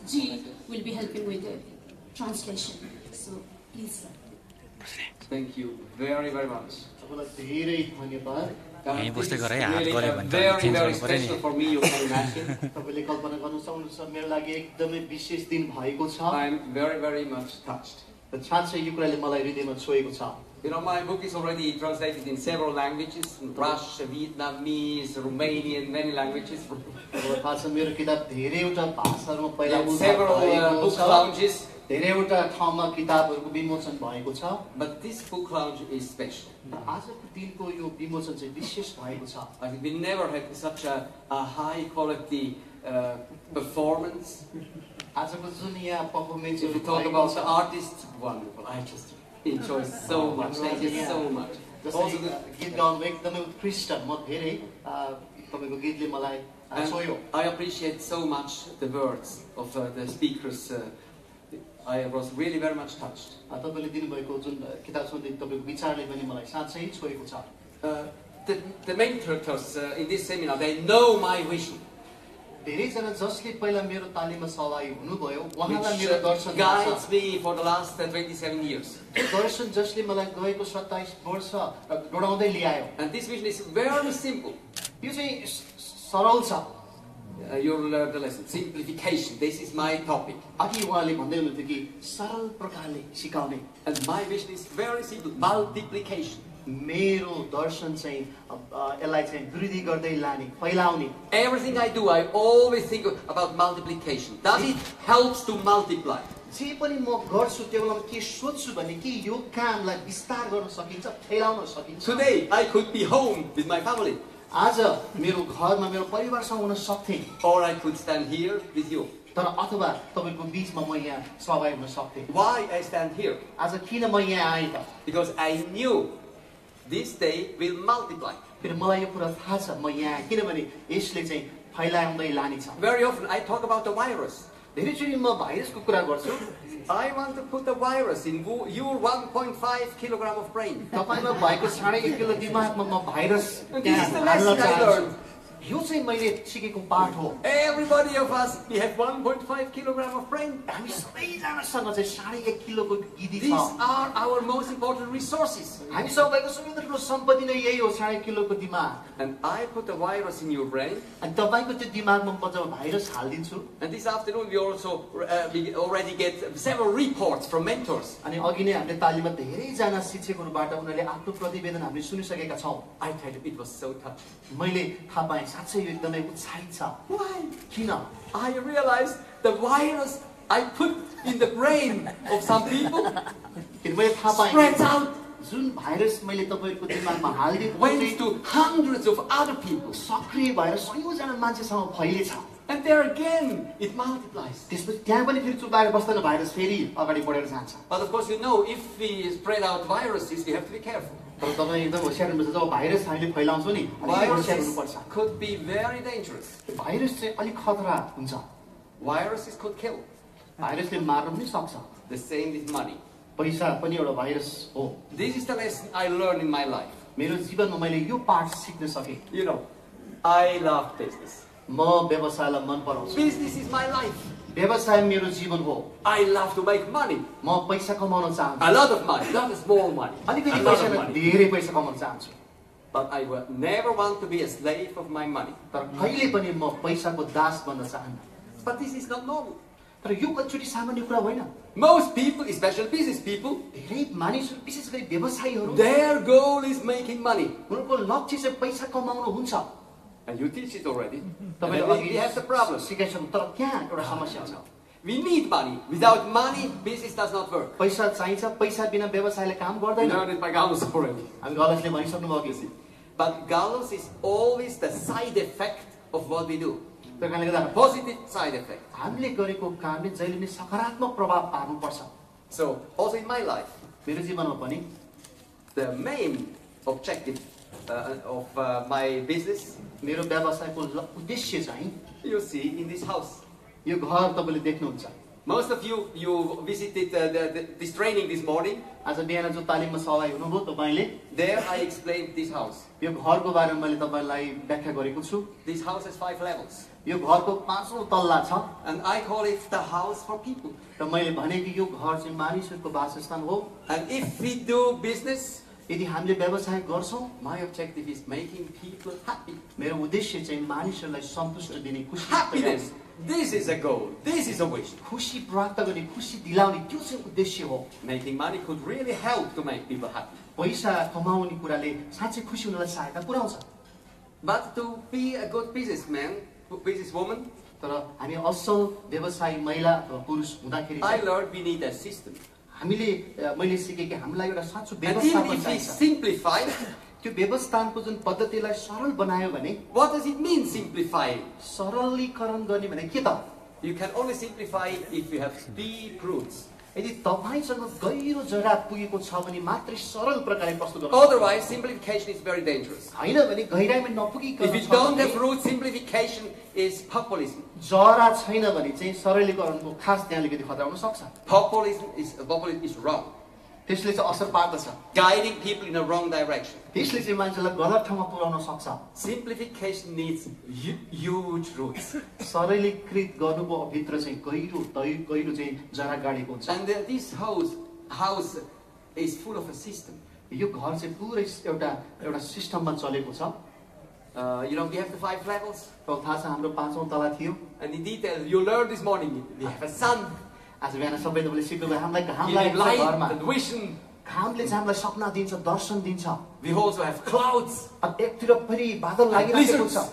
G will be helping with the translation. So please, sir. Thank you very much. यही बस्दै गरे हात Really गरे भने त very चेन्ज गर्नु पर्यो special नि for me, you can imagine. तपाईले कल्पना गर्न सक्नुहुन्छ मेरो लागि एकदमै विशेष दिन भएको छ I'm very much touched. र साँच्चै यो कुराले मलाई हृदयमा छोएको छ You know, my book is already translated in several languages: Russian, Vietnamese, Romanian, many languages. मलाई थाहा छ मेरो किताब धेरैवटा भाषाहरूमा पहिला In several book lounges. धेरैवटा ठाउँमा किताबहरूको विमोचन भएको छ But this book lounge is special. आजको दिनको यो विमोचन चाहिँ विशेष भएको छ I think we never had such a high quality performance. आजको जुन यहाँ performance If we talk about the artists, wonderful. I just enjoy so much. Thank you so much. Also, गीत गाउनु एकदमै उत्कृष्ट म धेरै तपाईको गीतले मलाई छोयो I appreciate so much the words of the speakers. I was really very much touched. तपाईले दिनुभएको जुन किताब सुन्दै तपाईको विचारले पनि मलाई साँच्चै छोएको छ The mentors in this seminar, they know my vision. धेरैजना जसले पहिला मेरो तालिममा सहभागी हुनुभयो उहाँलाई मेरो दर्शन Which guides me for the last 27 years. दर्शन जसले मलाई गएको 27 वर्ष डोडाउँदै ल्यायो And this vision is very simple. यो चाहिँ सरल छ You'll learn the lesson. Simplification. This is my topic. अघि उहाँले भन्दै हुनुहुन्थ्यो कि सरल प्रकारले सिकाउने And my vision is very simple. Multiplication. मेरो दर्शन चाहिँ यसलाई चाहिँ वृद्धि गर्दै लाने फैलाउने Everything I do, I always think about multiplication. Does it helps to multiply? जे पनि म गर्छु त्यो बेलामा के सोच्छु भने कि यो कामलाई विस्तार गर्न सकिन्छ फैलाउन सकिन्छ Today, I could be home with my family. आज मेरो घरमा मेरो परिवारसँग हुन सक्थे Or I could stand here with you. तर अथवा तपाईको बीचमा म यहाँ सहभागी हुन सक्थे Why I stand here? आज किन म यहाँ आएँ त Because I knew this day will multiply. किन मलाई यो कुरा थाहा छ म यहाँ आएँ किनभने यसले चाहिँ फैलाउँदै लाने छ Very often I talk about the virus. धेरैचोटि म भाइरसको कुरा गर्छु I want to put a virus in your 1.5 kilogram of brain. तपाईमा भएको 1.5 किलो दिमागमा म virus This is the lesson I learned. यो चाहिँ मैले सिकेको पाठ हो Everybody of us, we have 1.5 kilogram of brain. हामी सबैजनासँग चाहिँ 1.5 किलोको गिदी These छ are our most important resources. हामी सबैको सबैभन्दा ठुलो सम्पत्ति नै यही हो 1.5 किलोको दिमाग And I put a virus in your brain. अनि तपाईको त्यो दिमागमा म जब virus हाल्दिन्छु And this afternoon we also we already get several reports from mentors. अनि अघि नै हामीले तालिममा धेरैजना शिक्षकहरूबाट उनीहरूले आफ्नो प्रतिवेदन हामीले सुनिसकेका छौँ I tell you, it was so touching. मैले थाहा पाएँ साँच्चै यो एकदमै उत्साहित छ Why? किन I realized the virus I put in the brain of some people किन मैले थाहा पाएँ spreads out, जुन भाइरस मैले तपाईको दिमागमा हालिदिएको went to hundreds of other people. सक्रिय भएर सयौंजना मान्छेसँग फैलेछ And there again, it multiplies. त्यसपछि त्यहाँ पनि फेरि चुपाएर बस्दैन भाइरस फेरि अगाडि बढेर जान्छ But of course, you know, if we spread out viruses, we have to be careful. तर तपाईँ एकदम होशियार हुनुपर्छ जब भाइरस हामीले फैलाउँछौँ नि अलिक होशियार Viruses हुनुपर्छ could be very dangerous. Virus चाहिँ अलिक खतरा हुन्छ Viruses could kill. भाइरसले मार्न पनि सक्छ The same with money. पैसा पनि एउटा भाइरस हो This is the lesson I learned in my life. मेरो जीवनमा मैले यो पाठ सिक्न सकेँ You know, I love business. म व्यवसायलाई मन पराउँछु Business is my life. व्यवसाय मेरो जीवन हो I love to make money. म पैसा कमाउन चाहन्छु A lot of money, not a small money. A अलिकति lot पैसा of money. धेरै पैसा कमाउन चाहन्छु But I will never want to be a slave of my money. तर कहिले पनि म पैसाको दास बन्न चाहन्न But this is not normal. तर यो कतिचोटि सामान्य कुरा होइन Most people, especially business people, धेरै मानिसहरू विशेष गरी व्यवसायीहरू their goal is making money. उनको लक्ष्य चाहिँ पैसा कमाउनु हुन्छ And you teach it already. तपाईले And अघि we have the problem. सिकाइसक्नु तर त्यहाँ एउटा समस्या छ We need money. Without money, business does not work. पैसा चाहिन्छ पैसा बिना व्यवसायले काम We गर्दैन learned it by Gallus already. हामी गलतले भनिसक्नु भयो कि But Gallus is always the side effect of what we do. त्यो कारणले गर्दा Positive side effect. हामीले गरेको कामले जहिले पनि सकारात्मक प्रभाव पार्नुपर्छ So, also in my life, मेरो जीवनमा पनि the main objective of my business, मेरो व्यवसायको उद्देश्य चाहिँ you see in this house. यो घर तपाईले देख्नुहुन्छ Most of you visited this training this morning. आज बिहान जो तालिममा सहभागी हुनुभयो तपाईले There I explained this house. यो घरको बारेमा मैले तपाईलाई व्याख्या गरेको छु This house has 5 levels. यो घरको 5औं तल्ला छ and I call it the house for people. र मैले भने कि यो घर चाहिँ मानिसहरूको वासस्थान हो And if we do business, यदि हामीले व्यवसाय गर्छौं my objective is making people happy. मेरो उद्देश्य चाहिँ मानिसहरूलाई सन्तुष्ट दिने खुसी Happiness. This is a goal. This is a wish. खुसी प्राप्त गर्ने खुसी दिलाउने त्यो चाहिँ उद्देश्य हो Making money could really help to make people happy. पैसा कमाउने कुराले साँच्चै खुसी हुनलाई सहायता पुर्याउँछ But to be a good businessman, businesswoman, तर हामी असल व्यवसायी महिला अथवा पुरुष हुँदाखेरि I चाहिँ learned we need a system. हामीले मैले सिकेँ कि हामीलाई एउटा साँचो And even व्यवस्थापन if we चाहिन्छ simplify, त्यो व्यवस्थापनको जुन पद्धतिलाई सरल बनायो भने what does it mean simplify? सरलीकरण गर्ने भने के त You can only simplify if you have deep roots. यदि तपाईसँग गहिरो जरा पुगेको छ भने मात्रै सरल प्रकारले प्रस्तुत गर्नु Otherwise, simplification is very dangerous. हैन भने गहिराइमा नपुगिकन If you don't have roots, simplification is populism. जरा छैन भने चाहिँ सरलीकरणको खास त्यहाँ अलिकति खतरा हुन सक्छ Populism is wrong. त्यसले चाहिँ असर पार्दछ Guiding people in a wrong direction. त्यसले चाहिँ मान्छेलाई गलत ठाउँमा पुर्याउन सक्छ Simplification needs huge roots. सरलीकृत गर्नुको भित्र चाहिँ गहिरो चाहिँ जरा गाडेको हुन्छ And this house is full of a system. यो घर चाहिँ पुरै एउटा सिस्टममा चलेको छ We have the 5 levels. थाहा छ हाम्रो 5औं तला थियो And in detail, you learned this morning, we have a sun, आज बिहान सबै तपाईँले सिक्नुभयो हामीलाई घाम we have लागेको छ light घरमा and vision. घामले चाहिँ हामीलाई सपना दिन्छ दर्शन दिन्छ We also have clouds, अनि एकतिर फेरि बादल लागिरहेको छ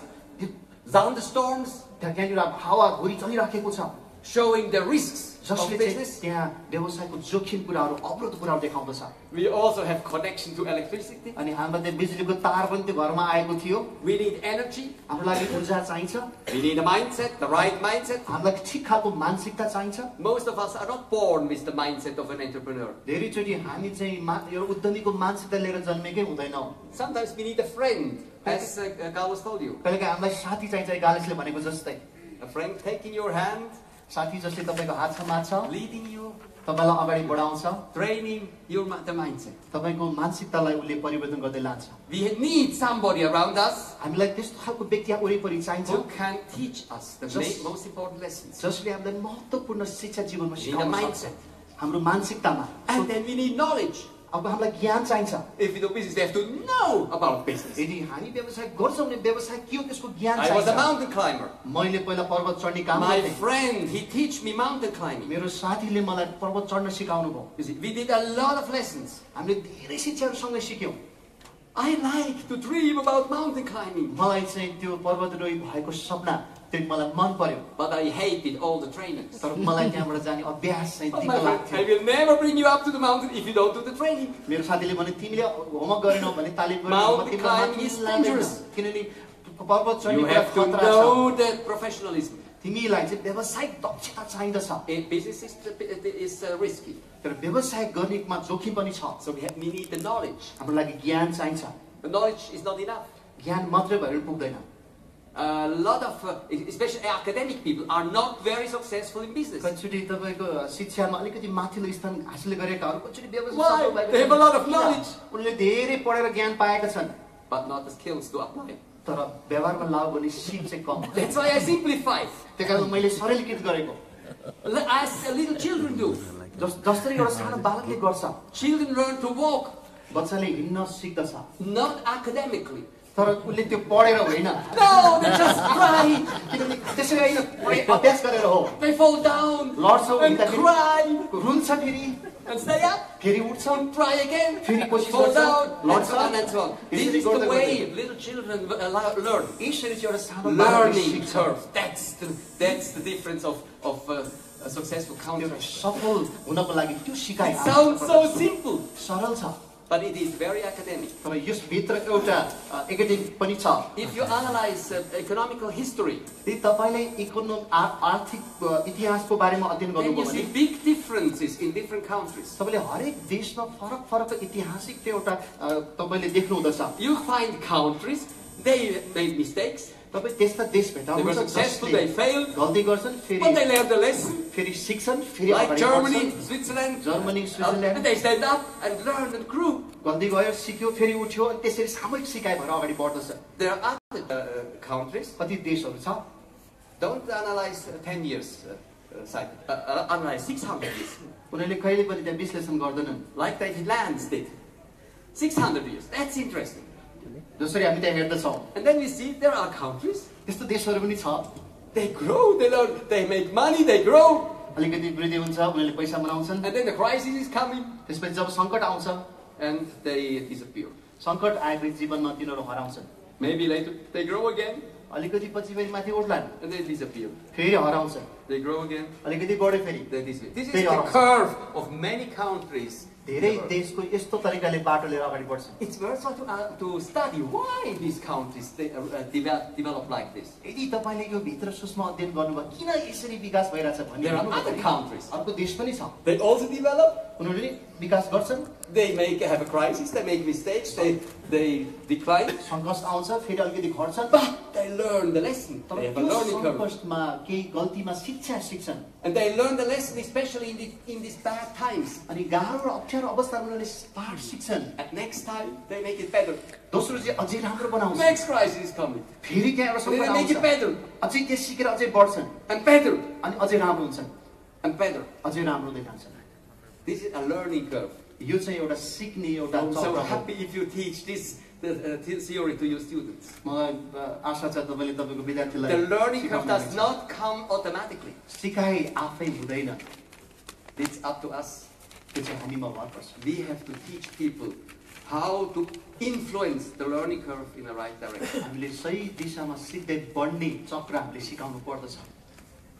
thunderstorms, त्यहाँनिर हावा घुरी चलिराखेको छ showing the risks of जसले चाहिँ business. त्यहाँ व्यवसायको जोखिम कुराहरू अवरोध कुराहरू देखाउँदछ We also have connection to electricity. अनि हाम्रो त्यो बिजुलीको तार पनि त्यो घरमा आएको थियो We need energy. हाम्रो लागि ऊर्जा चाहिन्छ We need a mindset, the right mindset. हामीलाई ठिक खालको मानसिकता चाहिन्छ Most of us are not born with the mindset of an entrepreneur. धेरैचोटि हामी चाहिँ यो उद्यमीको मानसिकता लिएर जन्मेकै हुँदैनौँ Sometimes we need a friend, as Carlos told you. कहिलेकाहीँ हामीलाई साथी चाहिन्छ गालिसले भनेको जस्तै A friend taking your hand, साथी जसले तपाईँको हात समात्छ leading you, तपाईँलाई अगाडि बढाउँछ training the mindset. तपाईँको मानसिकतालाई उसले परिवर्तन गर्दै लान्छ We need somebody around us हामीलाई त्यस्तो खालको व्यक्ति वरिपरि चाहिन्छ who can teach us the Just- most important lessons. जसले हामीलाई महत्त्वपूर्ण शिक्षा जीवनमा We need a सिकाउन mindset. सक्छ हाम्रो मानसिकतामा And then we need knowledge. अब हामीलाई ज्ञान चाहिन्छ If we do business, we have to know about business. यदि हामी व्यवसाय गर्छौँ भने व्यवसाय के हो त्यसको ज्ञान I was a चाहिन्छ mountain climber. मैले पहिला पर्वत चढ्ने काम My गर्थेँ friend, he teach me mountain climbing. मेरो साथीले मलाई पर्वत चढ्न सिकाउनु भयो You see, we did a lot of lessons. हामीले धेरै शिक्षाहरू सँगै सिक्यौँ I like to dream about mountain climbing, मलाई चाहिँ त्यो पर्वतारोही भएको सपना त्यो मलाई मन पर्यो but I hated all the trainings. तर मलाई त्यहाँबाट जाने अभ्यास चाहिँ But दिक्क my friend, I लाग्थ्यो will never bring you up to the mountain if you don't do the training. मेरो साथीले भने तिमीले होमवर्क गरेनौ भने तालिम गरेनौ Mountain भने तिमीलाई climbing is माथि लाँदैन। dangerous. किनभने पर्वत चढ्ने You कुरा have to खतरा छ know that professionalism. तिमीलाई चाहिँ व्यावसायिक दक्षता चाहिँदछ In business is risky. तर व्यवसाय गर्नेमा जोखिम पनि छ So we need the knowledge. हाम्रो लागि ज्ञान चाहिन्छ The knowledge is not enough. ज्ञान मात्रै भएर पुग्दैन A lot of, especially academic people, are not very successful in business. कतिचोटि तपाईँको शिक्षामा अलिकति माथिल्लो स्थान हासिल गरेकाहरू कतिचोटि व्यवसाय Why? सफल भएको They have a lot of किन? knowledge. उनले धेरै पढेर ज्ञान पाएका छन् But not the skills to apply. तर व्यवहारमा लागु गर्ने सिप चाहिँ कम That's why I simplify. त्यही कारण मैले सरलीकृत गरेको As little children do. जसरी एउटा सानो बालकले गर्छ Children learn to walk, बच्चाले हिँड्न सिक्दछ not academically. तर उसले त्यो पढेर होइन No, they just cry. किनभने त्यसरी होइन अभ्यास गरेर हो They fall down लड्छ and हिँड्दाखेरि cry रुन्छ फेरि and stay up. फेरि उठ्छ And try again. फेरि कोसिस Fall गर्छ down and so on लड्छ and so on. This यसरी is the गर्दै way little children learn. यसरी चाहिँ एउटा सानो बालकले Learning सिक्छ curve. That's the difference of a successful त्यो counter. सफल हुनको लागि त्यो सिकाइ It sounds so simple, सरल छ but it is very academic. तर यसभित्र एउटा एकाडेमिक पनि छ If you analyze economical history, यदि तपाईँले आर्थिक इतिहासको बारेमा अध्ययन then गर्नुभयो you see भने big differences in different countries. तपाईँले हरेक देशमा फरक फरक ऐतिहासिक त्यो एउटा तपाईँले देख्नुहुँदछ You find countries, they made mistakes, तपाईँ त्यस्ता देश they were भेट्टाउनुहुन्छ successful, जसले they failed, गल्ती गर्छन् but फेरि they learned the lesson. फेरि सिक्छन् फेरि Like अगाडि Germany, बढ्छन् Switzerland, Germany and Switzerland they stand up and learned and grew. गल्ती गयो सिक्यो फेरि उठ्यो अनि त्यसरी सामूहिक सिकाइ भएर अगाडि बढ्दछ There are other countries, कति देशहरू छ Don't analyze 10 years analyze 600 years. उनीहरूले कहिले पनि त्यहाँ विश्लेषण गर्दैनन् Like David Lands did. 600 years. That's interesting. जसरी हामी त्यहाँ हेर्दछौँ And then we see there are countries. त्यस्तो देशहरू पनि छ They grow, they learn, they make money, they grow. अलिकति वृद्धि हुन्छ उनीहरूले पैसा बनाउँछन् And then the crisis is coming. त्यसपछि जब सङ्कट आउँछ And they disappear. सङ्कट आएपछि जीवनमा तिनीहरू हराउँछन् Maybe later they grow again. अलिकति पछि फेरि माथि उठ्लान् And they disappear. फेरि हराउँछन् They grow again. अलिकति बढ्यो फेरि They disappear. This is They the are- curve of many countries. धेरै देशको यस्तो तरिकाले बाटो लिएर अगाडि बढ्छन् It's worthwhile to study why these countries they, develop like this. यदि तपाईँले यो भित्र सूक्ष्म अध्ययन गर्नुभयो किन यसरी विकास भइरहेछ भन्ने There are other countries. अर्को देश पनि छ They also develop. उनीहरूले विकास गर्छन् They have a crisis. They make mistakes. They decline. सङ्कट आउँछ फेरि अलिकति घट्छन् But they learn the lesson. तर They have a त्यो learning curve. सङ्कटमा केही गल्तीमा शिक्षा सिक्छन् And they learn the lesson especially in these bad times. अनि गाह्रो र अप्ठ्यारो अवस्थामा उनीहरूले पाठ सिक्छन् And next time they make it better. दोस्रो चाहिँ अझै राम्रो बनाउँछ Next crisis is coming. फेरि त्यहाँ एउटा And सङ्कट they make it आउँछ better अझै त्यो सिकेर अझै बढ्छन् and better अनि अझै राम्रो हुन्छन् and better. अझै राम्रो देखाउँछन् This is a learning curve. यो चाहिँ एउटा सिक्ने एउटा I'm so चक्र हो। happy if you teach this theory to your students. मलाई आशा छ तपाईँले तपाईँको विद्यार्थीलाई The learning curve सिकाउनु does हुनेछ। not come automatically. सिकाइ आफै हुँदैन It's up to us. त्यो चाहिँ हामीमा भर पर्छ We have to teach people how to influence the learning curve in the right direction. हामीले सही दिशामा सिक्दै बढ्ने चक्र हामीले सिकाउनु पर्दछ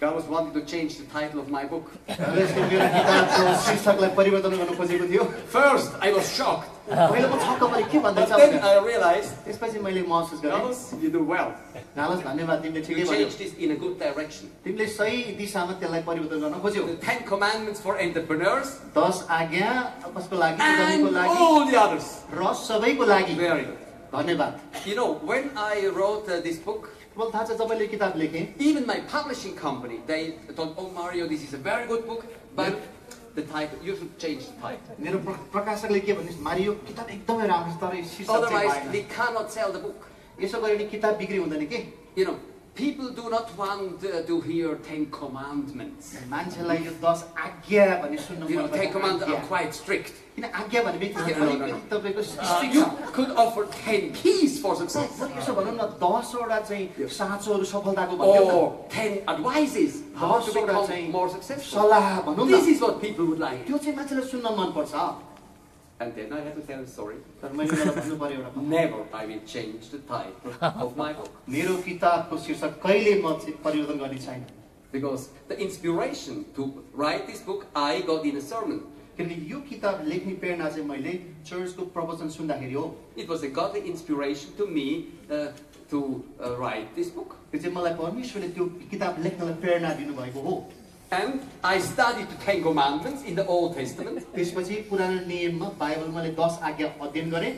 God was wanting to change the title of my book. यसले मेरो किताबको शीर्षकलाई परिवर्तन गर्न खोजेको थियो First, I was shocked. पहिला म छक्क परेँ के But भन्दैछ then भनेर। I realized, त्यसपछि मैले महसुस गरेँ Carlos, you do well. नालस धन्यवाद तिमीले ठिकै You भन्यौ changed this in a good direction. तिमीले सही दिशामा त्यसलाई परिवर्तन गर्न खोज्यौ The 10 commandments for entrepreneurs 10 आज्ञा कसको लागि and उनीहरूको लागि all the others. र सबैको लागि Very good. धन्यवाद You know, when I wrote this book, मलाई थाहा छ तपाईँले किताब लेखे even my publishing company, they thought, oh Mario, this is a very good book, but the title, you should change the title. मेरो प्रकाशकले के भन्नु मारियो किताब एकदमै राम्रो छ तर शीर्षक चाहिँ Otherwise, भएन we cannot sell the book. यसो गरे नि किताब बिक्री हुँदैन के You know, people do not want to hear 10 commandments. मान्छेलाई यो 10 आज्ञा भन्ने सुन्न You know, मन 10 commandments are पर्छ quite strict. किन आज्ञा भन्ने बित्तिकै No, no, अलिकति no. तपाईको strict You छ could offer 10 keys for success. यसो भनौँ न 10 वटा चाहिँ साँचोहरू सफलताको भन्यो न Or 10 advices how to 10 वटा become चाहिँ more successful. सल्लाह भनौँ This न is what people would like. त्यो चाहिँ मान्छेलाई सुन्न मन पर्छ And then I have to tell a story. तर मैले मलाई भन्नु पर्यो एउटा कुरा। Never I will change the title of my book. मेरो किताबको शीर्षक कहिले म चाहिँ परिवर्तन गर्ने छैन Because the inspiration to write this book I got in a sermon. किनकि यो किताब लेख्ने प्रेरणा चाहिँ मैले चर्चको प्रवचन सुन्दाखेरि हो It was a godly inspiration to me to write this book. त्यो चाहिँ मलाई परमेश्वरले त्यो किताब लेख्नलाई प्रेरणा दिनुभएको हो And I studied the 10 commandments in the Old Testament. त्यसपछि पुरानो नियममा बाइबल मैले 10 आज्ञा अध्ययन गरेँ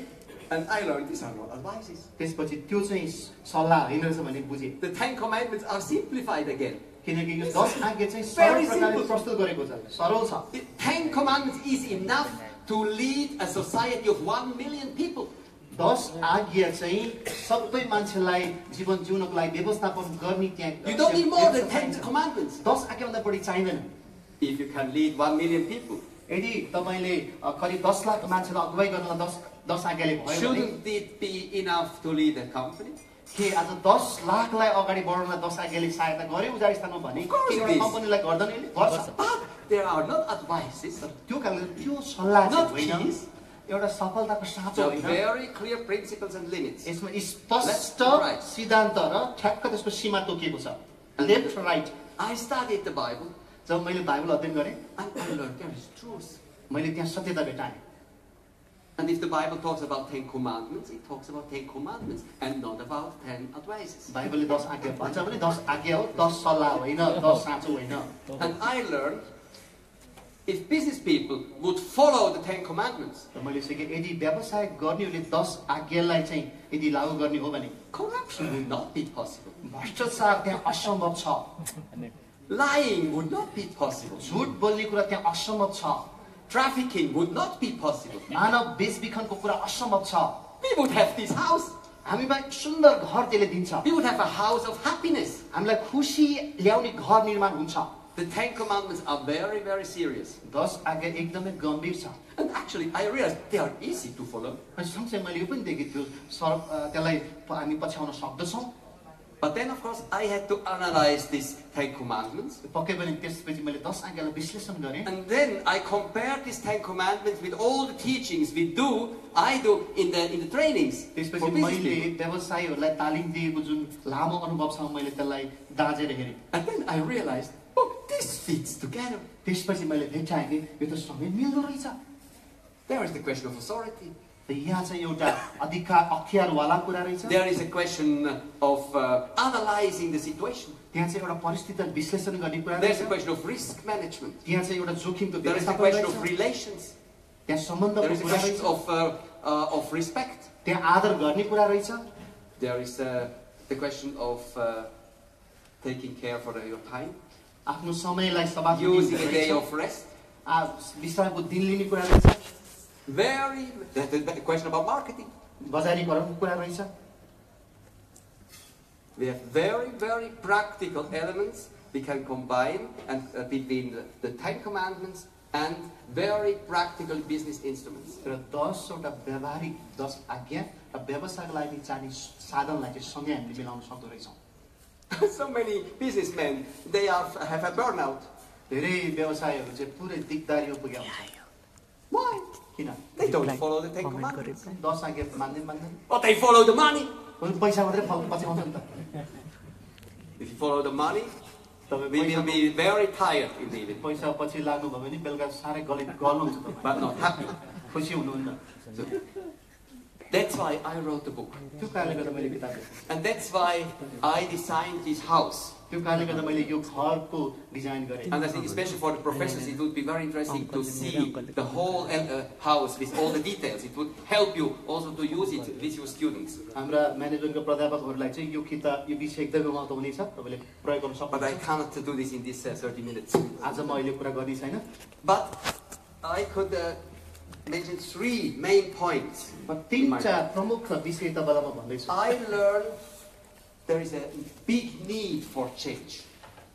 And I learned these are not advices. त्यसपछि त्यो चाहिँ सल्लाह होइन रहेछ भन्ने बुझेँ The 10 commandments are simplified again. किनकि यो 10 आज्ञा चाहिँ सरल प्रकारले प्रस्तुत गरेको छ सरल छ The 10 commandments is enough to lead a society of 1 million people. 10 आज्ञा चाहिँ सबै मान्छेलाई जीवन जिउनको लागि व्यवस्थापन गर्ने त्यहाँ You don't need more than 10 commandments. 10 आज्ञाभन्दा बढी चाहिँदैन If you can lead 1 million people, यदि तपाईँले करिब 10 लाख मान्छेलाई अगुवाई गर्नलाई 10 आज्ञाले भयो भने shouldn't it be enough to lead a company? के आज 10 लाखलाई अगाडि बढाउनलाई 10 आज्ञाले सहायता गर्यो उजाड स्थानमा भने course के it एउटा is. कम्पनीलाई गर्दैन यसले गर्छ But there are not advices. त्यो कारणले त्यो सल्लाह चाहिँ Not होइन keys. एउटा सफलताको साँचो The होइन very clear principles and limits. यसमा स्पष्ट Right. सिद्धान्त र ठ्याक्क त्यसको सीमा तोकिएको छ left right I studied the Bible जब मैले बाइबल अध्ययन गरेँ and I learned there is truth. मैले त्यहाँ सत्यता भेटाएँ And if the Bible talks about 10 commandments, it talks about 10 commandments and not about 10 advices. बाइबलले 10 आज्ञा भन्छ भने 10 आज्ञा हो 10 सल्लाह होइन 10 साँचो होइन And I learned if business people would follow the 10 commandments, र मैले सिकेँ यदि व्यवसाय गर्नेहरूले 10 आज्ञालाई चाहिँ यदि लागू गर्ने हो भने corruption would not be possible. भ्रष्टाचार त्यहाँ असम्भव छ Lying would not be possible. झुट बोल्ने कुरा त्यहाँ असम्भव छ Trafficking would not be possible. मानव बेचबिखनको कुरा असम्भव छ We would have this house. हामीमा सुन्दर घर त्यसले दिन्छ We would have a house of happiness. हामीलाई खुसी ल्याउने घर निर्माण हुन्छ The 10 Commandments are very, very serious. 10 आज्ञा एकदमै गम्भीर छ And actually, I realized they are easy to follow. अनि सँगसँगै मैले यो पनि देखेँ त्यो त्यसलाई हामी पछ्याउन सक्दछौँ But then, of course, I had to analyze these 10 Commandments. पक्कै पनि त्यसपछि मैले 10 आज्ञालाई विश्लेषण गरेँ And then I compared these 10 Commandments with all the teachings I do in the trainings. त्यसपछि for business मैले people. व्यवसायीहरूलाई तालिम दिएको जुन लामो अनुभवसँग मैले त्यसलाई दाँजेर हेरेँ And then I realized, oh, this fits together. त्यसपछि मैले भेट्टाएँ कि यो त सँगै मिल्दो रहेछ There is the question of authority. त यहाँ चाहिँ एउटा अधिकार अख्तियारवाला कुरा रहेछ There is a question of analyzing the situation. त्यहाँ चाहिँ एउटा परिस्थितिलाई विश्लेषण गर्ने कुरा There's a रहेछ question of risk management. त्यहाँ चाहिँ एउटा जोखिमको There is a व्यवस्थापन question of रहेछ relations. त्यहाँ There सम्बन्धको is a कुरा question रहेछ of respect. त्यहाँ आदर गर्ने कुरा रहेछ There is the question of taking care for your time. आफ्नो समयलाई सभाको Using a day दिन of rest. विश्रामको दिन लिने कुरा रहेछ The question about marketing. बजारीकरणको कुरा रहेछ We have very, very practical elements we can combine and between the 10 Commandments and very practical business instruments. र 10 वटा व्यवहारिक 10 आज्ञा र व्यवसायको लागि चाहिने साधनलाई चाहिँ सँगै हामीले मिलाउन सक्दो रहेछौँ So many businessmen, they have a burnout. धेरै व्यवसायहरू चाहिँ पुरै दिगदारीमा पुग्या हुन्छ Why? किन They don't follow the 10 Commandments. 10 आज्ञा मान्दैन But they follow the money. पैसा मात्रै पछ्याउँछ नि त If you follow the money, तपाईँ we will be very tired in the evening, पैसा पछि लाग्नु भयो भने बेलुका साह्रै गल्नुहुन्छ तपाईँ but not happy. खुसी हुनुहुन्न That's why I wrote the book. त्यो कारणले गर्दा मैले किताब लेखेँ And that's why I designed this house. त्यो कारणले गर्दा मैले यो घरको डिजाइन गरेँ And I think especially for the professors, it would be very interesting to see the whole house with all the details. It would help you also to use it with your students. हाम्रा म्यानेजमेन्टको प्राध्यापकहरूलाई चाहिँ यो किताब यो विषय एकदमै महत्त्व हुनेछ तपाईँले प्रयोग गर्न But I सक्नुहुन्छ cannot do this in this 30 minutes. आज म अहिले कुरा गर्ने छैन But I could mention 3 main points. म तीनटा प्रमुख विषय तपाईँलाई म भन्दैछु I learned there is a big need for change.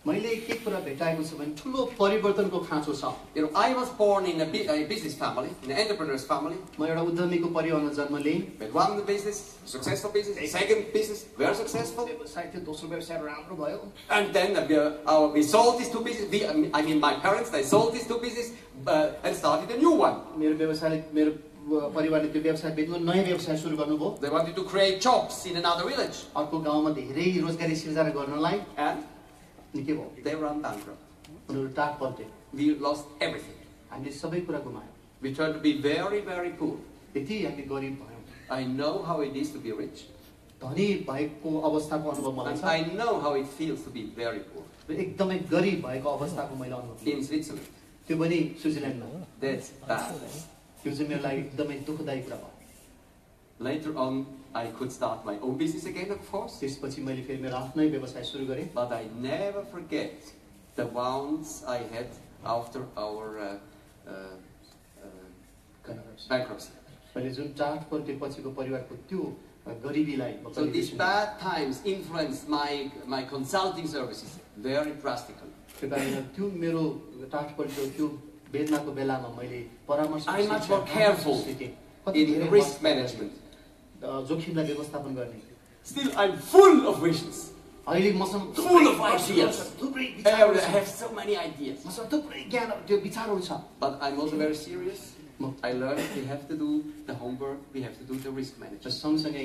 मैले के कुरा भेटाएको छु भने ठुलो परिवर्तनको खाँचो छ You know, I was born in a business family, in an entrepreneur's family. म एउटा उद्यमीको परिवारमा जन्म लिएँ We had one business, successful business, a second business, very successful. व्यवसाय थियो दोस्रो व्यवसाय राम्रो भयो And then we sold these 2 businesses. I mean, my parents, they sold these 2 businesses and started a new one. मेरो व्यवसायले मेरो परिवारले त्यो व्यवसाय बेच्नु नयाँ व्यवसाय सुरु गर्नुभयो They wanted to create jobs in another village. अर्को गाउँमा धेरै रोजगारी सिर्जना गर्नलाई And निकै भयो they ran bankrupt. उनीहरू टाढ पल्टे We lost everything. हामीले सबै कुरा गुमायौँ We turned to be very, very poor. यति हामी गरिब भयौँ I know how it is to be rich. धनी भएको अवस्थाको अनुभव मलाई And छ I know how it feels to be very poor. र एकदमै गरिब भएको अवस्थाको मैले अनुभव लिएँ In Switzerland. त्यो पनि स्विजरल्यान्डमा That's bad. त्यो चाहिँ मेरो लागि एकदमै दुःखदायी कुरा भयो Later on, I could start my own business again, of course. त्यसपछि मैले फेरि मेरो आफ्नै व्यवसाय सुरु गरेँ But I never forget the wounds I had after our bankruptcy. मैले जुन टाढ पल्टे पछिको परिवारको त्यो गरिबीलाई म So कहिले these बिर्सिन्छु। bad times influenced my consulting services very drastically. त्यो कारण त्यो मेरो टाढ पल्टो त्यो वेदनाको बेलामा मैले परामर्श I'm much more careful in risk management. जोखिमलाई व्यवस्थापन गर्ने Still, I'm full of visions. अहिले मसँग Full of ideas. थुप्रै I विचारहरू छन्। have so many ideas. मसँग थुप्रै ज्ञानहरू त्यो विचारहरू छ But I'm also very serious. I learned we have to do the homework, we have to do the risk र management. सँगसँगै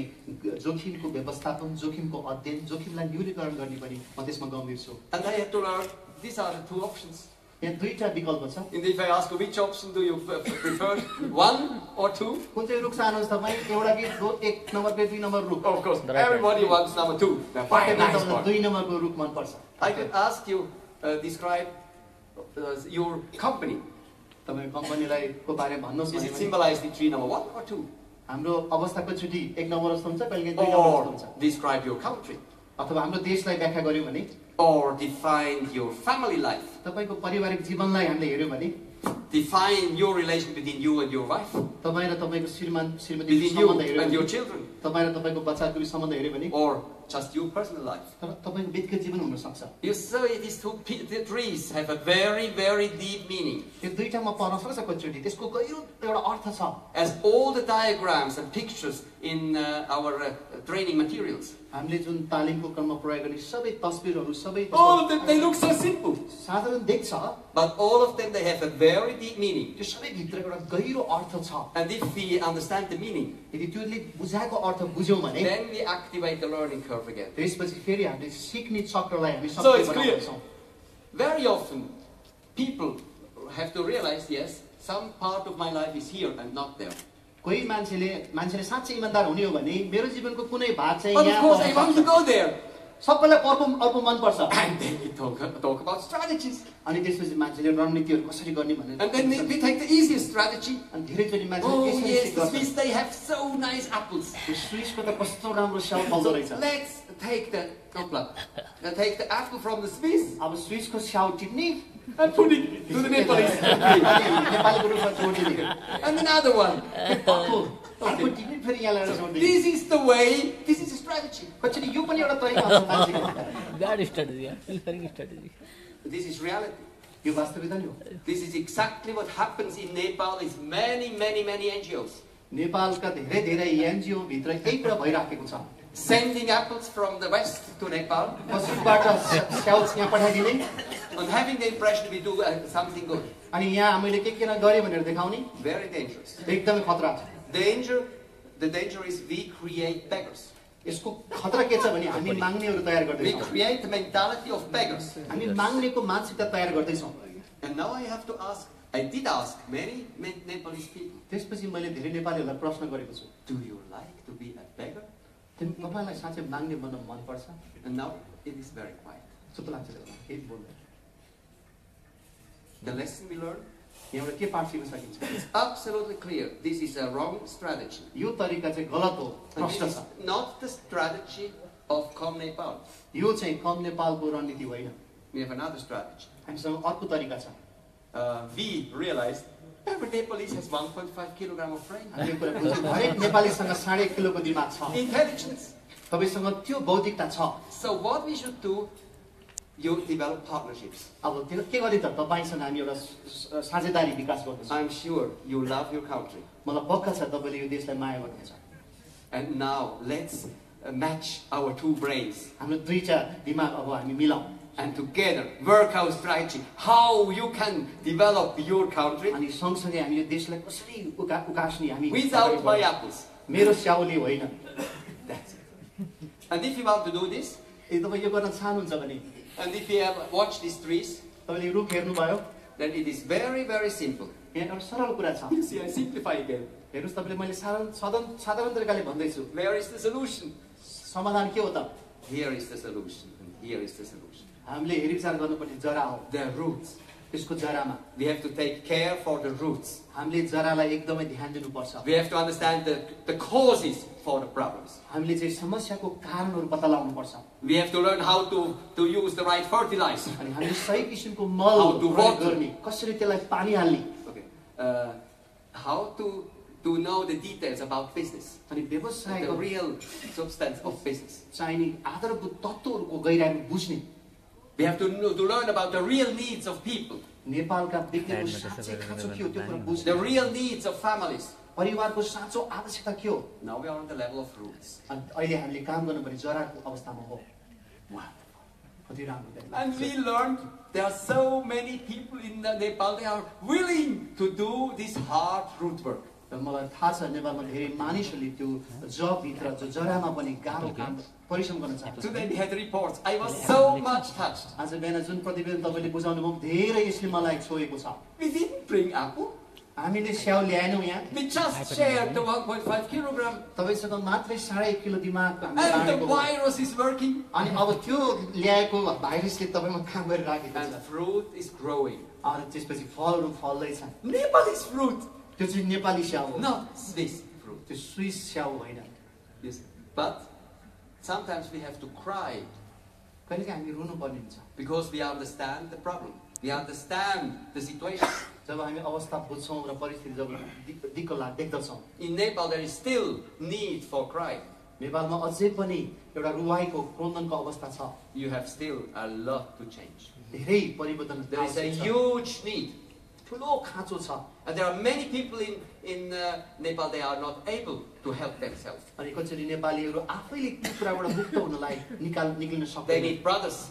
जोखिमको व्यवस्थापन जोखिमको अध्ययन जोखिमलाई न्यूनीकरण गर्ने पनि म त्यसमा गम्भीर छु And I had to learn, these are the 2 options. यहाँ दुईटा विकल्प छ And if I ask you which option do you prefer, 1 or 2? कुन चाहिँ रुख चाहनुहुन्छ तपाईँ एउटा कि एक नम्बर कि 2 नम्बर रुख Of course, everybody wants number 2. The very nice one. 2 नम्बरको रुख मनपर्छ I could ask you, describe your company. तपाईँ कम्पनीलाई को बारेमा भन्नुहोस् Is it भने symbolized in tree number 1 or 2? हाम्रो अवस्थाको छुट्टी 1 नम्बर जस्तो हुन्छ कहिले 2 नम्बर जस्तो Or हुन्छ describe your country? अथवा हाम्रो देशलाई व्याख्या गर्यौँ भने Or define your family life? तपाईको पारिवारिक जीवनलाई हामीले हेर्यौँ भने Define your relation between you and your wife? तपाईँ र तपाईको श्रीमान श्रीमतीको Between you सम्बन्ध हेर्यौँ and your भने children? तपाईं र तपाईको बच्चाको बिच सम्बन्ध हेर्यो भने or just your personal life. तर तपाईको व्यक्तिगत जीवन हुन सक्छ You see, these the trees have a very, very deep meaning. यो दुईटामा पर्न सक्छ कचोटी त्यसको गहिरो एउटा अर्थ छ As all the diagrams and pictures in our training materials. हामीले जुन तालिमको क्रममा प्रयोग गर्ने सबै तस्बिरहरू सबै All of them, they look so simple. साधारण देख्छ But all of them, they have a very deep meaning. त्यो सबै भित्र एउटा गहिरो अर्थ छ And if we understand the meaning, यदि त्यसले बुझाएको अर्थ बुझ्यौं भने then we activate the learning curve again. त्यसपछि फेरि हामीले सिक्ने चक्रलाई हामी So सक्रिय it's clear. बनाउँछौँ Very often, people have to realize, yes, some part of my life is here and not there. कोही मान्छेले साँच्चै इमानदार हुने हो भने मेरो जीवनको कुनै भाग चाहिँ But of यहाँ course, I पर्न want to सक्छ। go there. सबैलाई अर्को मन पर्छ And then we talk about strategies. अनि त्यसपछि मान्छेले रणनीतिहरू कसरी गर्ने भनेर And then we take the easiest strategy. अनि धेरैचोटि मान्छेले Oh यसरी yes, सिक the गर्छ Swiss, they have so nice apples. यो स्विसको त कस्तो राम्रो स्याउ फल्दो रहेछ Let's take the apple from the Swiss अब स्विसको स्याउ टिप्ने and put it to the Nepalese. अनि नेपालको रूपमा जोडिदिने And another one. अर्को टिप्ने फेरि यहाँ ल्याएर जोडिदिने This is the way, this is a strategy. कसरी यो पनि एउटा तरिका हो मान्छेको Bad strategy, very strategy. This is reality. यो वास्तविकता नि हो This is exactly what happens in Nepal with many NGOs. नेपालका धेरै एनजिओ भित्र यही कुरा भइराखेको छ Sending apples from the west to Nepal पश्चिमबाट स्याउ यहाँ पठाइदिने and having the impression we do something good. अनि यहाँ हामीले के गरेँ भनेर देखाउने Very dangerous. एकदमै खतरा छ The danger is we create beggars. यसको खतरा के छ भने हामी माग्नेहरू तयार We गर्दैछौँ create the mentality of beggars. हामी माग्नेको मानसिकता तयार गर्दैछौँ And now I have to ask, I did ask many Nepalese people, त्यसपछि मैले धेरै नेपालीहरूलाई प्रश्न गरेको छु do you like to be a beggar? तपाईलाई साँच्चै माग्ने बन्न मन पर्छ And now it is very quiet. चुप लाग्छ त्यसलाई केही बोल्दैन The lesson we learned, यहाँबाट के पाठ सिक्न सकिन्छ it's absolutely clear. This is a wrong strategy. यो तरिका चाहिँ गलत हो And प्रश्न this छ is not the strategy of Com Nepal. यो चाहिँ कम नेपालको रणनीति होइन We have another strategy. हामीसँग अर्को तरिका छ We realized every Nepalese has 1.5 kilogram of brain. हामीले कुरा बुझ्यौँ हरेक नेपालीसँग 1.5 किलोको दिमाग छ Intelligence. तपाईसँग त्यो बौद्धिकता छ So what we should do, you develop partnerships. अब त्यो के गर्ने त तपाईसँग हामी एउटा साझेदारी विकास गर्दैछौँ I'm sure you love your country. मलाई पक्का छ तपाईँले यो देशलाई माया गर्नुहुन्छ And now let's match our two brains हाम्रो दुईटा दिमाग अब हामी मिलाउँ and together work out strategy how you can develop your country अनि सँगसँगै हामी यो देशलाई कसरी उकास्ने हामी without my apples. मेरो स्याउले होइन That's it. And if you want to do this, यदि तपाईँ यो गर्न चाहनुहुन्छ भने and if you have watched these trees, तपाईँले यो रुख हेर्नुभयो then it is very simple. यहाँ एउटा सरल कुरा छ You see, I simplify again. हेर्नुहोस् तपाईँले मैले साधारण तरिकाले भन्दैछु Where is the solution? समाधान के हो त Here is the solution, and here is the solution. हामीले हेरविचार गर्नुपर्ने जरा हो The roots. त्यसको जरामा We have to take care for the roots. हामीले जरालाई एकदमै ध्यान दिनुपर्छ We have to understand the causes for the problems. हामीले चाहिँ समस्याको कारणहरू पत्ता लगाउनुपर्छ We have to learn how to use the right fertilizer. अनि हामीले सही किसिमको How मल to प्रयोग water. गर्ने कसरी त्यसलाई पानी हाल्ने Okay. How to know the details about business. अनि The व्यवसायको real substance of business. चाहिने आधारभूत तत्त्वहरूको गहिराइमा बुझ्ने We have to learn about the real needs of people. नेपालका व्यक्तिको साँच्चै खाँचो के हो त्यो कुरा बुझ्ने The real needs of families. परिवारको साँचो आवश्यकता के हो Now we are on the level of roots. अनि अहिले हामीले काम गर्नुपर्ने जराको अवस्थामा हो वाह कति राम्रो देख्ला And we learned there are so many people in Nepal, they are willing to do this hard root work. र मलाई थाहा छ नेपालमा धेरै मानिसहरूले त्यो जबभित्र जो जरामा पनि गाह्रो काम परिश्रम गर्न चाहन्छ Today we had reports. I was so much touched. आज बिहान जुन प्रतिवेदन तपाईँले बुझाउनु भयो धेरै यसले मलाई छोएको छ We didn't bring apple. हामीले स्याउ ल्याएनौँ यहाँ We just shared the 1.5 kilogram. तपाईँसँग मात्रै 1.5 किलो दिमाग हामीले And the बाँडेको हो। virus is working. अनि अब त्यो ल्याएको भाइरसले तपाईँमा काम गरिराखेको And छ fruit is growing. अनि त्यसपछि फलहरू फल्दैछ Nepalese fruit, त्यो चाहिँ नेपाली स्याउ हो not Swiss fruit. त्यो स्विस स्याउ होइन Yes. But sometimes we have to cry कहिलेकाहीँ हामी रुनु पर्ने हुन्छ because we understand the problem. We understand the situation. जब हामी अवस्था बुझ्छौँ र परिस्थिति जब दिक्क देख्दछौँ In Nepal, there is still need for crying. नेपालमा अझै पनि एउटा रुवाईको क्रोन्दनको अवस्था छ You have still a lot to change. धेरै परिवर्तन There is a huge need. ठुलो खाँचो छ And there are many people in Nepal, they are not able to help themselves. अनि कसरी नेपालीहरू आफैले त्यो कुराबाट मुक्त हुनलाई निक्लिन They सक्दैन need brothers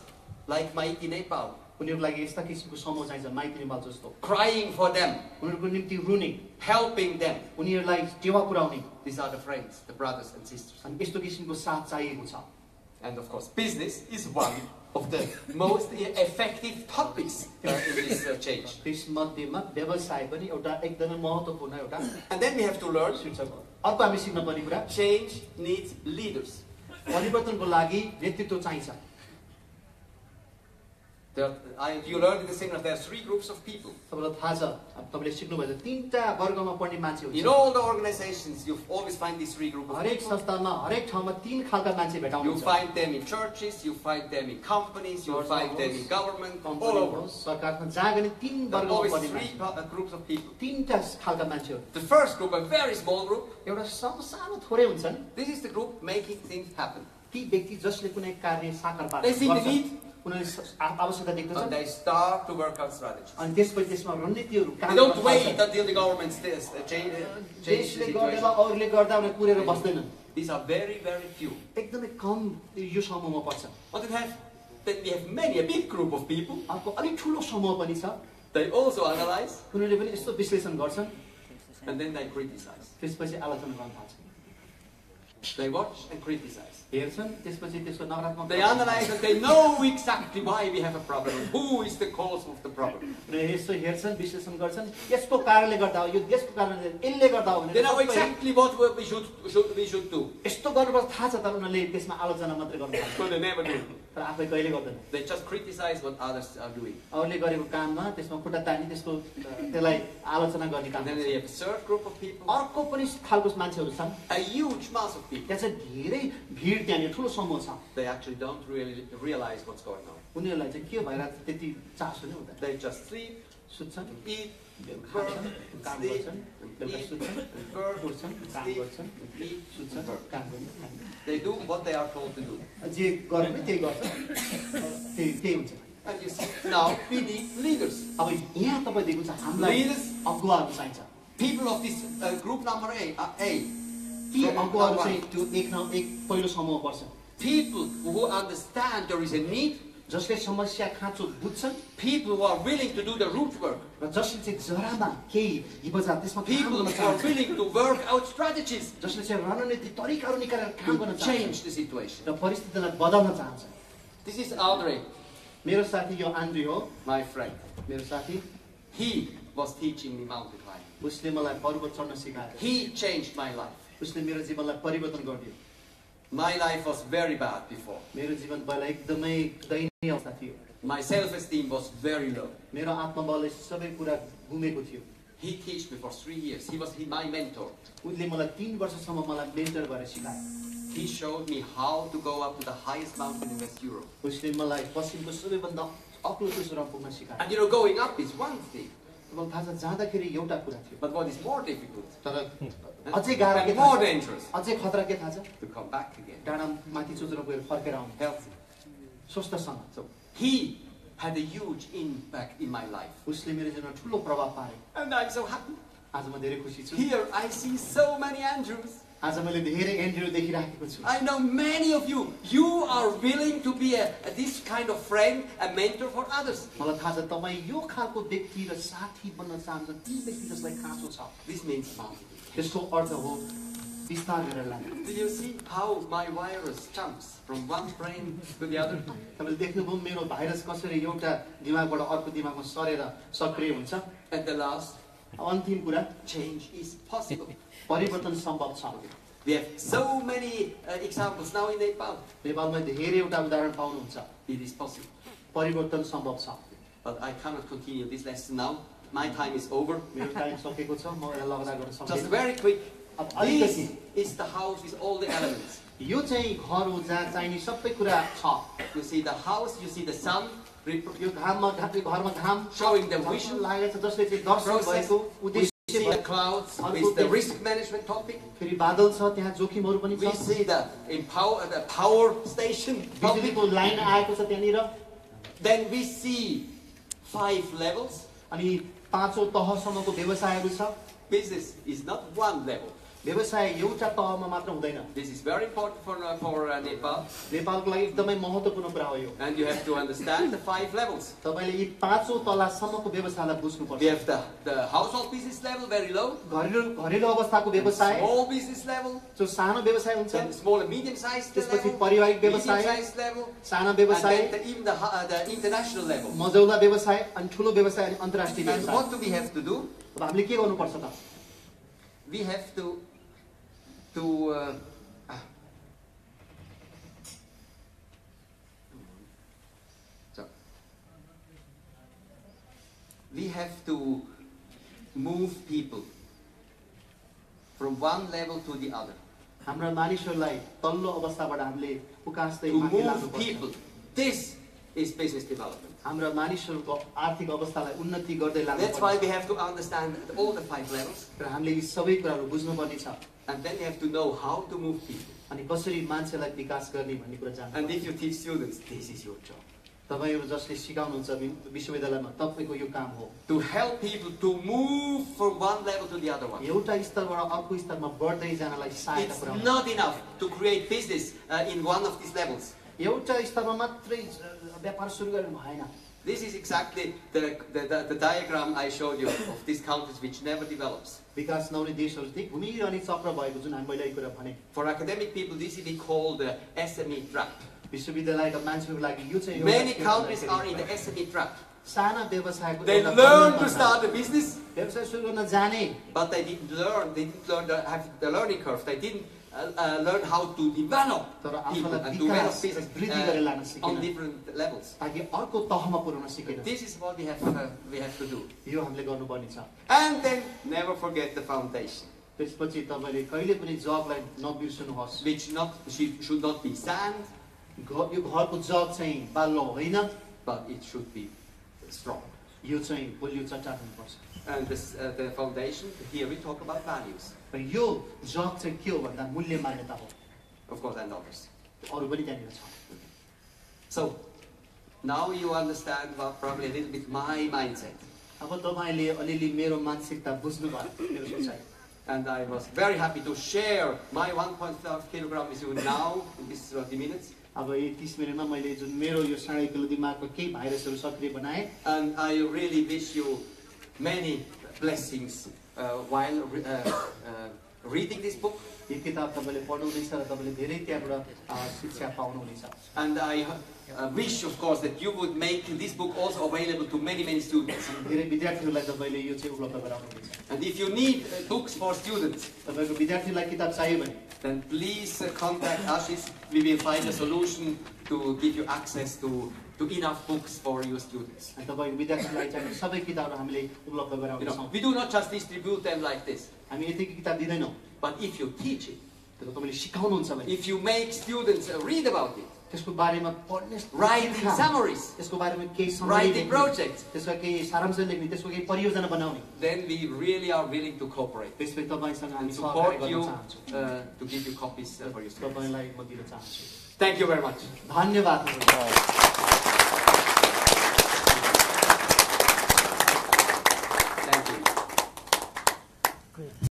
like Maiti Nepal, उनीहरूको लागि यस्ता किसिमको समूह चाहिन्छ माइती नेपाल जस्तो crying for them, उनीहरूको निम्ति रुने helping them. उनीहरूलाई टेवा पुर्याउने These are the friends, the brothers and sisters. अनि यस्तो किसिमको साथ चाहिएको छ And of course, business is one of the most effective topics in this change. त्यसमध्येमा व्यवसाय पनि एउटा एकदमै महत्त्वपूर्ण एउटा And then we have to learn, शीर्षक हो अर्को हामी सिक्न पर्ने कुरा change needs leaders. परिवर्तनको लागि नेतृत्व चाहिन्छ You learned in the seminar there are 3 groups of people. तपाईँलाई थाहा छ अब तपाईँले सिक्नुभएको तीनटा वर्गमा पढ्ने मान्छे In हुन्छ all the organizations, you always find these 3 groups of हरेक people. संस्थानमा हरेक ठाउँमा तीन खालका मान्छे You भेटाउनुहुन्छ find them in churches, you find them in companies, you find them in government, all company over. होस् सरकारमा जहाँ गए तीन There are वर्गमा always पढ्ने 3 मान्छे groups of people. तीनटा खालका मान्छेहरू The first group, a very small group, एउटा सानो थोरै हुन्छन् this is the group making things happen. ती व्यक्ति जसले कुनै कार्य साकार पार्छ They see the need. उनीहरूले आवश्यकता And देख्दछन् they start to work on strategies. अनि त्यसपछि त्यसमा रणनीतिहरू They काम don't गर्न wait थाल्छन्। until the government change the देशले गर्दा situation. अरूले गर्दा उनीहरू पुरेर बस्दैनन् These are very, very few. एकदमै कम यो समूहमा पर्छ But then we have many, a big group of people. अर्को अलिक ठुलो समूह पनि छ They also analyze उनीहरूले पनि यस्तो विश्लेषण गर्छन् and then they criticize. त्यसपछि आलोचना गर्न थाल्छन् They watch and criticize. हेर्छन् त्यसपछि त्यसको नकारात्मक They analyze and they know exactly why we have a problem. Who is the cause of the problem? उनीहरूले यसो हेर्छन् विश्लेषण गर्छन् यसको कारणले गर्दा हो यो देशको कारणले यसले गर्दा हो They know भनेर exactly what we should do. यस्तो गर्नुपर्छ थाहा छ तर उनीहरूले त्यसमा आलोचना मात्रै गर्न थाल्छन् So they never do. तर आफै कहिले गर्दैन They just criticize what others are doing. अरूले गरेको काममा त्यसमा खुट्टा तानी त्यसको त्यसलाई आलोचना गर्ने काम And then they have a third group of people, अर्को पनि खालको मान्छेहरू छन् a huge mass of people. त्यहाँ चाहिँ धेरै भिड त्यहाँनिर ठुलो समूह छ They actually don't really realize what's going on. उनीहरूलाई चाहिँ के भइरहेको छ त्यति चासो नै हुँदैन They just sleep, सुत्छन् eat, बेलुका work, खान्छन्, काम sleep, गर्छन् बेलुका eat, सुत्छन् work, उठ्छन् काम sleep, गर्छन् eat, सुत्छन् work. काम गर्छन् They do what they are told to do. जे गरे पनि त्यही गर्छ त्यही हुन्छ And you see, now we need leaders. अब यहाँ तपाईँ दिएको छ हामीलाई Leaders. अगुवाहरू चाहिन्छ People of this group number A. ती अगुवाहरू चाहिँ त्यो एक पहिलो समूह पर्छ People who understand there is a need. जसले समस्या खाँचो बुझ्छन् People who are willing to do the root work. र जसले चाहिँ जरामा केही बजार त्यसमा काम People गर्न who are चाहन्छ willing to work out strategies जसले चाहिँ रणनीति तरिकाहरू निकालेर काम गर्न to चाहन्छ change the situation. र परिस्थितिलाई बदल्न चाहन्छ This is Andre, मेरो साथी यो आन्द्री हो my friend. मेरो साथी He was teaching me mountain climbing. उसले मलाई पर्वत चढ्न सिकायो He changed my life. उसले मेरो जीवनलाई परिवर्तन गरिदियो My life was very bad before. मेरो जीवन पहिला एकदमै दयनीय अवस्था थियो My self-esteem was very low. मेरो आत्मबलले सबै कुरा गुमेको थियो He taught me for 3 years. He was my mentor. उसले मलाई 3 वर्षसम्म मलाई मेन्टर गरेर सिकायो He showed me how to go up to the highest mountain in West Europe. उसले मलाई पश्चिमको सबैभन्दा अग्लो चुचुरा पुग्न सिकायो And you know, going up is one thing. मलाई थाहा छ जाँदाखेरि एउटा कुरा थियो But what is more difficult तर अझै गाह्रो के and थाहा more छ? dangerous अझै खतरा के थाहा छ to come back again. डाँडा माथि चुचुरा पुगेर फर्केर आउनु Healthy. स्वस्थसँग So he had a huge impact in my life. उसले मेरो जीवनमा ठुलो प्रभाव पार्यो And I'm so happy. आज म धेरै खुसी छु Here I see so many Andrews. आज मैले धेरै एन्ड्रयू देखिराखेको छु I know many of you. You are willing to be this kind of friend, a mentor for others. मलाई थाहा छ तपाईँ यो खालको व्यक्ति र साथी बन्न चाहन्छ ती व्यक्ति जसलाई खाँचो छ This means mountain. त्यसको अर्थ हो विस्तार गरेर लाने Do you see how my virus jumps from one brain to the other? तपाईँले देख्नुभयो मेरो भाइरस कसरी एउटा दिमागबाट अर्को दिमागमा सरेर सक्रिय हुन्छ And the last, अन्तिम कुरा change is possible. परिवर्तन सम्भव छ We have so many examples now in Nepal. नेपालमा धेरैवटा उदाहरण पाउनुहुन्छ It is possible. परिवर्तन सम्भव छ But I cannot continue this lesson now. My time is over. मेरो टाइम सकेको छ म यसलाई लगदा गर्न Just सक्दिनँ very quick. अब This अलिकति is the house with all the elements. यो चाहिँ घर हो जहाँ चाहिने सबै कुरा छ You see the house, you see the sun, यो घरमा घाम showing them vision. लागेको छ जसले चाहिँ दर्शन भएको We उद्देश्य see the clouds with the risk management topic. फेरि बादल छ त्यहाँ जोखिमहरू पनि We छ see the power station topic. बिजुलीको लाइन आएको छ त्यहाँनिर Then we see 5 levels. अनि पाँचौं तहसम्मको व्यवसायहरू छ Business is not one level. व्यवसाय एउटा तहमा मात्र हुँदैन This is very important for Nepal. नेपालको लागि एकदमै महत्त्वपूर्ण कुरा हो यो And you have to understand the 5 levels. तपाईले यी पाँचौं तलासम्मको व्यवसायलाई बुझ्नु We पर्छ have the household business level, very low. घरेलु अवस्थाको व्यवसाय Small business level. जो सानो व्यवसाय हुन्छ Then small and medium sized त्यसपछि level. पारिवारिक Medium व्यवसाय sized level. साना And व्यवसाय then even the international level. Majhaula व्यवसाय अनि ठुलो व्यवसाय अनि अन्तर्राष्ट्रिय And व्यवसाय what do we have to do? अब हामीले के गर्नुपर्छ त We have to we have to move people from one level to the other. हाम्रा मानिसहरूलाई तल्लो अवस्थाबाट हामीले उकास्दै To माथि move लानुपर्छ people. This is business development. हाम्रा मानिसहरूको आर्थिक अवस्थालाई उन्नति गर्दै That's why लानुपर्छ we have to understand all the 5 levels. र हामीले यी सबै कुराहरू बुझ्नुपर्ने छ And then you have to know how to move people. अनि कसरी मान्छेलाई विकास गर्ने भन्ने कुरा जान्नु And if you teach students, this is your job. तपाईहरु जसले सिकाउनुहुन्छ विश्वविद्यालयमा तपाईको यो काम हो To help people to move from one level to the other one. एउटा स्तरबाट अर्को स्तरमा बढ्दै जानलाई सहायता It's पुर्याउनु not enough to create business in one of these levels. एउटा स्तरमा मात्रै व्यापार सुरु गर्नु भएन This is exactly the diagram I showed you of these countries which never develops. विकास नहुने देशहरु चाहिँ घुमिरहने चक्र भएको जुन हामी मैले यो कुरा भने For academic people, this is called the SME trap. विश्वविद्यालयका मान्छेहरुको लागि यो चाहिँ Many countries are in the SME trap. साना व्यवसायको They एउटा learn बन्धनमा to start a business, व्यवसाय सुरु गर्न जाने but they didn't learn. They didn't learn have the learning curve. They didn't learn how to develop तर people आफूलाई and to develop विकास business वृद्धि गरेर लान on सिकेन different levels. ताकि अर्को तहमा पुर्याउन सिकेन This is what we have to do. यो हामीले गर्नुपर्ने छ And then never forget the foundation, त्यसपछि तपाईले कहिले पनि जगलाई नबिर्सनुहोस् which should not be sand, यो घरको जग चाहिँ बाल्लो होइन but it should be strong. यो चाहिँ बलियो चट्टान हुनुपर्छ And the foundation, here we talk about values, र यो जग चाहिँ के हो भन्दा मूल्य मान्यता हो of course, and others. अरु पनि त्यहाँनिर छ So, now you understand probably a little bit my mindset. अब तपाईले अलिअलि मेरो मानसिकता बुझ्नु भयो मेरो सोचाइ And I was very happy to share my 1.5 kilogram with you now in these 30 minutes. अब यो 30 मिनेटमा मैले जुन मेरो यो 1.5 किलो दिमागको केही भाइरसहरु सक्रिय बनाए And I really wish you many blessings while reading this book. यो किताब तपाईले पढ्नुहुनेछ र तपाईले धेरै त्यहाँबाट शिक्षा पाउनुहुनेछ And I wish, of course, that you would make this book also available to many students. धेरै विद्यार्थीहरुलाई तपाईले यो चाहिँ उपलब्ध गराउनुहुनेछ And if you need books for students, तपाईको विद्यार्थीलाई किताब चाहियो भने then please contact Ashish. We will find a solution to give you access to enough books for your students. अनि तपाईको विद्यार्थीलाई चाहिँ सबै किताबहरु हामीले उपलब्ध गराउने छौं We do not just distribute them like this, हामी यतिकै किताब दिदैनौं but if you teach it, त्यो तपाईले सिकाउनुहुन्छ भने if you make students read about it, त्यसको बारेमा पढ्ने writing summaries, त्यसको बारेमा केही समरी writing लेख्ने projects, त्यसको केही सारांश लेख्ने त्यसको केही परियोजना बनाउने then we really are willing to cooperate त्यसपछि तपाईसँग हामी and सहकार्य support गर्न you चाहन्छौँ to give you copies for your students. तपाईलाई म दिन चाहन्छु Thank you very much. धन्यवाद Thank you.